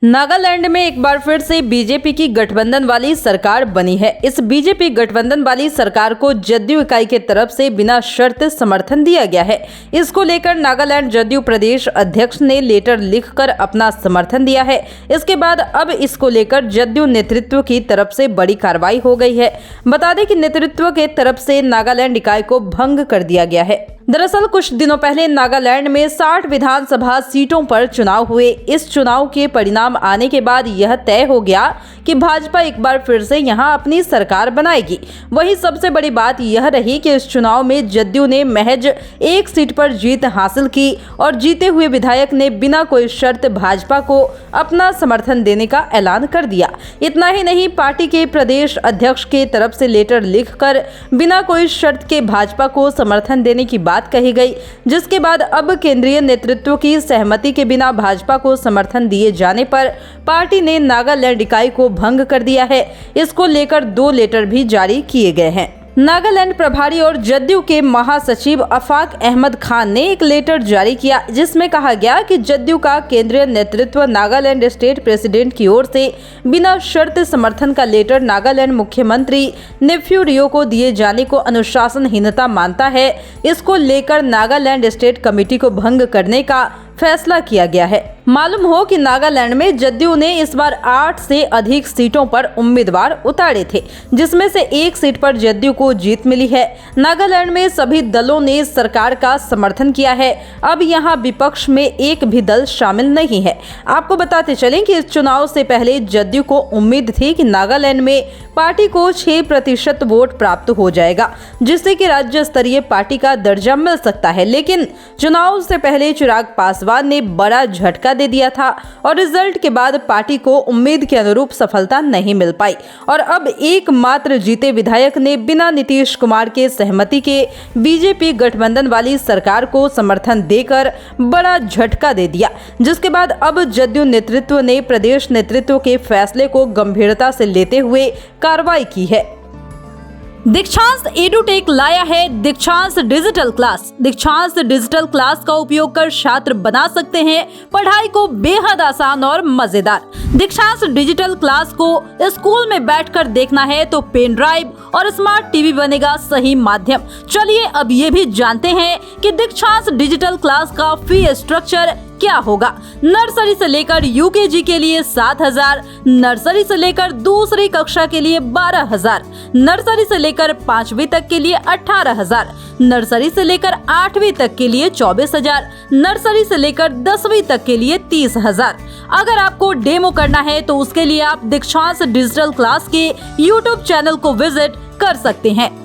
नागालैंड में एक बार फिर से बीजेपी की गठबंधन वाली सरकार बनी है। इस बीजेपी गठबंधन वाली सरकार को जदयू इकाई के तरफ से बिना शर्त समर्थन दिया गया है। इसको लेकर नागालैंड जदयू प्रदेश अध्यक्ष ने लेटर लिखकर अपना समर्थन दिया है। इसके बाद अब इसको लेकर जदयू नेतृत्व की तरफ से बड़ी कार्रवाई हो गई है। बता दें कि नेतृत्व के तरफ से नागालैंड इकाई को भंग कर दिया गया है। दरअसल कुछ दिनों पहले नागालैंड में 60 विधानसभा सीटों पर चुनाव हुए। इस चुनाव के परिणाम आने के बाद यह तय हो गया कि भाजपा एक बार फिर से यहां अपनी सरकार बनाएगी। वहीं सबसे बड़ी बात यह रही कि इस चुनाव में जदयू ने महज एक सीट पर जीत हासिल की और जीते हुए विधायक ने बिना कोई शर्त भाजपा को अपना समर्थन देने का ऐलान कर दिया। इतना ही नहीं, पार्टी के प्रदेश अध्यक्ष के तरफ से लेटर लिखकर बिना कोई शर्त के भाजपा को समर्थन देने की बात कही गई, जिसके बाद अब केंद्रीय नेतृत्व की सहमति के बिना भाजपा को समर्थन दिए जाने पर पार्टी ने नागालैंड इकाई को भंग कर दिया है। इसको लेकर 2 लेटर भी जारी किए गए हैं। नागालैंड प्रभारी और जदयू के महासचिव अफाक अहमद खान ने एक लेटर जारी किया, जिसमें कहा गया कि जदयू का केंद्रीय नेतृत्व नागालैंड स्टेट प्रेसिडेंट की ओर से बिना शर्त समर्थन का लेटर नागालैंड मुख्यमंत्री नेफ्यू रियो को दिए जाने को अनुशासनहीनता मानता है। इसको लेकर नागालैंड स्टेट कमेटी को भंग करने का फैसला किया गया है। मालूम हो कि नागालैंड में जदयू ने इस बार 8 से अधिक सीटों पर उम्मीदवार उतारे थे, जिसमें से 1 सीट पर जदयू को जीत मिली है। नागालैंड में सभी दलों ने सरकार का समर्थन किया है। अब यहां विपक्ष में एक भी दल शामिल नहीं है। आपको बताते चलें कि इस चुनाव से पहले जदयू को उम्मीद थी कि नागालैंड में पार्टी को 6% वोट प्राप्त हो जाएगा, जिससे कि राज्य स्तरीय पार्टी का दर्जा मिल सकता है। लेकिन चुनाव से पहले चिराग पासवान ने बड़ा झटका दे दिया था और रिजल्ट के बाद पार्टी को उम्मीद के अनुरूप सफलता नहीं मिल पाई और अब एकमात्र जीते विधायक ने बिना नीतीश कुमार के सहमति के बीजेपी गठबंधन वाली सरकार को समर्थन देकर बड़ा झटका दे दिया, जिसके बाद अब जदयू नेतृत्व ने प्रदेश नेतृत्व के फैसले को गंभीरता से लेते हुए कार्रवाई की है। दीक्षांत एडुटेक लाया है दीक्षांत डिजिटल क्लास। दीक्षांत डिजिटल क्लास का उपयोग कर छात्र बना सकते हैं पढ़ाई को बेहद आसान और मजेदार। दीक्षांत डिजिटल क्लास को स्कूल में बैठकर देखना है तो पेन ड्राइव और स्मार्ट टीवी बनेगा सही माध्यम। चलिए अब ये भी जानते हैं कि दीक्षांत डिजिटल क्लास का फी स्ट्रक्चर क्या होगा। नर्सरी से लेकर यूकेजी के लिए 7,000, नर्सरी से लेकर दूसरी कक्षा के लिए 12,000, नर्सरी से लेकर 5वीं तक के लिए 18,000, नर्सरी से लेकर 8वीं तक के लिए 24,000, नर्सरी से लेकर 10वीं तक के लिए 30,000। अगर आपको डेमो करना है तो उसके लिए आप दीक्षांत डिजिटल क्लास के YouTube चैनल को विजिट कर सकते हैं।